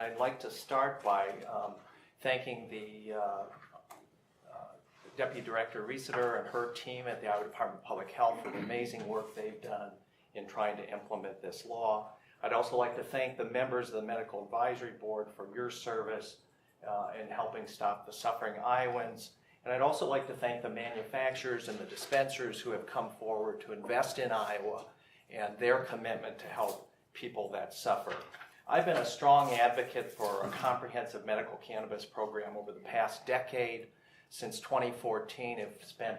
I'd like to start by thanking the Deputy Director Reseter and her team at the Iowa Department of Public Health for the amazing work they've done in trying to implement this law. I'd also like to thank the members of the Medical Advisory Board for your service in helping stop the suffering Iowans. And I'd also like to thank the manufacturers and the dispensers who have come forward to invest in Iowa and their commitment to help people that suffer. I've been a strong advocate for a comprehensive medical cannabis program over the past decade. Since 2014, I've spent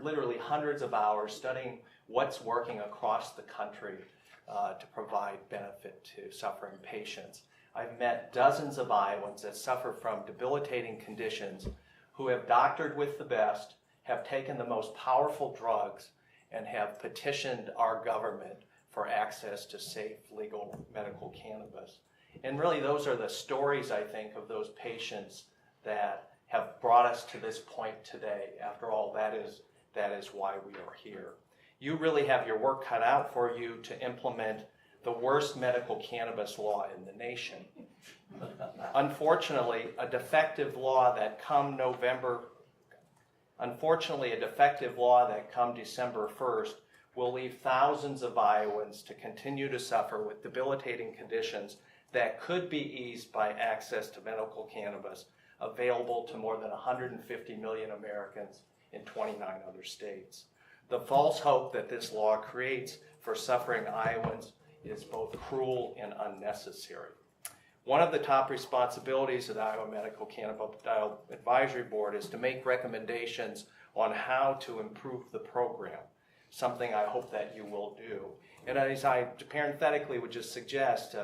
literally hundreds of hours studying what's working across the country to provide benefit to suffering patients. I've met dozens of Iowans that suffer from debilitating conditions who have doctored with the best, have taken the most powerful drugs, and have petitioned our government for access to safe, legal medical cannabis. And really those are the stories, I think, of those patients that have brought us to this point today. After all, that is why we are here. You really have your work cut out for you to implement the worst medical cannabis law in the nation. Unfortunately, a defective law that come December 1st will leave thousands of Iowans to continue to suffer with debilitating conditions that could be eased by access to medical cannabis available to more than 150 million Americans in 29 other states. The false hope that this law creates for suffering Iowans is both cruel and unnecessary. One of the top responsibilities of the Iowa Medical Cannabidiol Advisory Board is to make recommendations on how to improve the program, something I hope that you will do. And as I parenthetically would just suggest,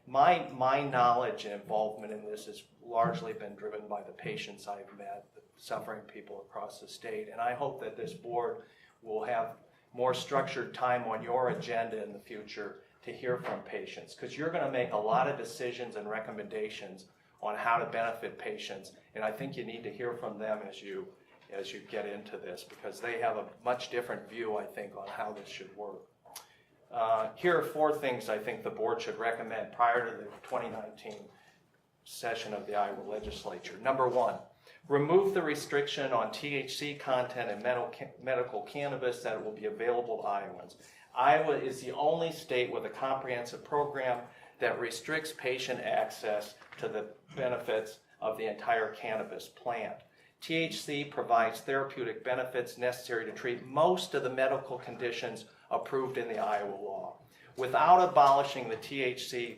my knowledge and involvement in this has largely been driven by the patients I've met, the suffering people across the state, and I hope that this board will have more structured time on your agenda in the future to hear from patients, because you're going to make a lot of decisions and recommendations on how to benefit patients, and I think you need to hear from them as you get into this, because they have a much different view, I think, on how this should work. Here are 4 things I think the board should recommend prior to the 2019 session of the Iowa Legislature. Number 1, remove the restriction on THC content in medical cannabis that will be available to Iowans. Iowa is the only state with a comprehensive program that restricts patient access to the benefits of the entire cannabis plant. THC provides therapeutic benefits necessary to treat most of the medical conditions approved in the Iowa law. Without abolishing the THC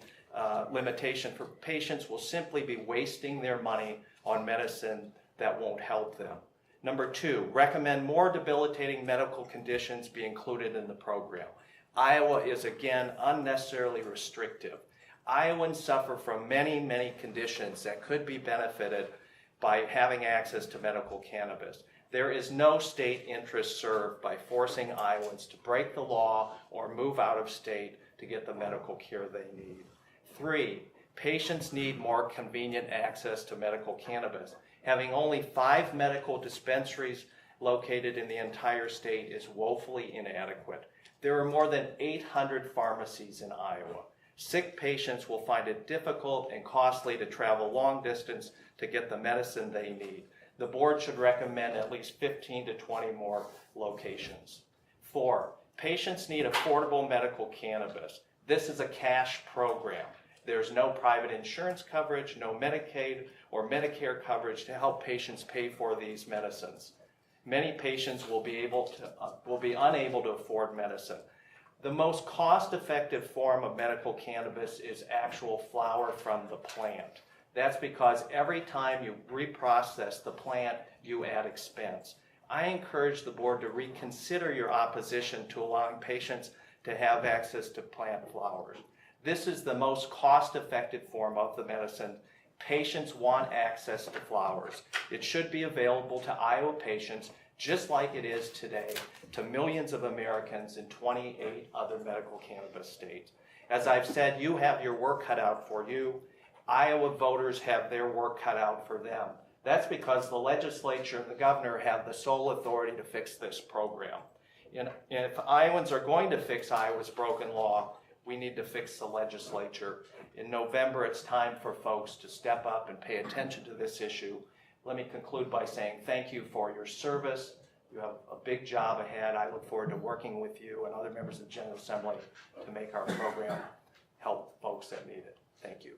limitation for patients will simply be wasting their money on medicine that won't help them. Number 2, recommend more debilitating medical conditions be included in the program. Iowa is again unnecessarily restrictive. Iowans suffer from many, many conditions that could be benefited by having access to medical cannabis. There is no state interest served by forcing Iowans to break the law or move out of state to get the medical care they need. 3, patients need more convenient access to medical cannabis. Having only 5 medical dispensaries located in the entire state is woefully inadequate. There are more than 800 pharmacies in Iowa. Sick patients will find it difficult and costly to travel long distance to get the medicine they need. The board should recommend at least 15 to 20 more locations. 4, patients need affordable medical cannabis. This is a cash program. There's no private insurance coverage, no Medicaid or Medicare coverage to help patients pay for these medicines. Many patients will be unable to afford medicine. The most cost-effective form of medical cannabis is actual flower from the plant. That's because every time you reprocess the plant, you add expense. I encourage the board to reconsider your opposition to allowing patients to have access to plant flowers. This is the most cost-effective form of the medicine. Patients want access to flowers. It should be available to Iowa patients just like it is today to millions of Americans in 28 other medical cannabis states. As I've said, you have your work cut out for you. Iowa voters have their work cut out for them. That's because the legislature and the governor have the sole authority to fix this program. And if Iowans are going to fix Iowa's broken law, We need to fix the legislature. In November, it's time for folks to step up and pay attention to this issue. Let me conclude by saying thank you for your service. You have a big job ahead. I look forward to working with you and other members of the General Assembly to make our program help folks that need it. Thank you.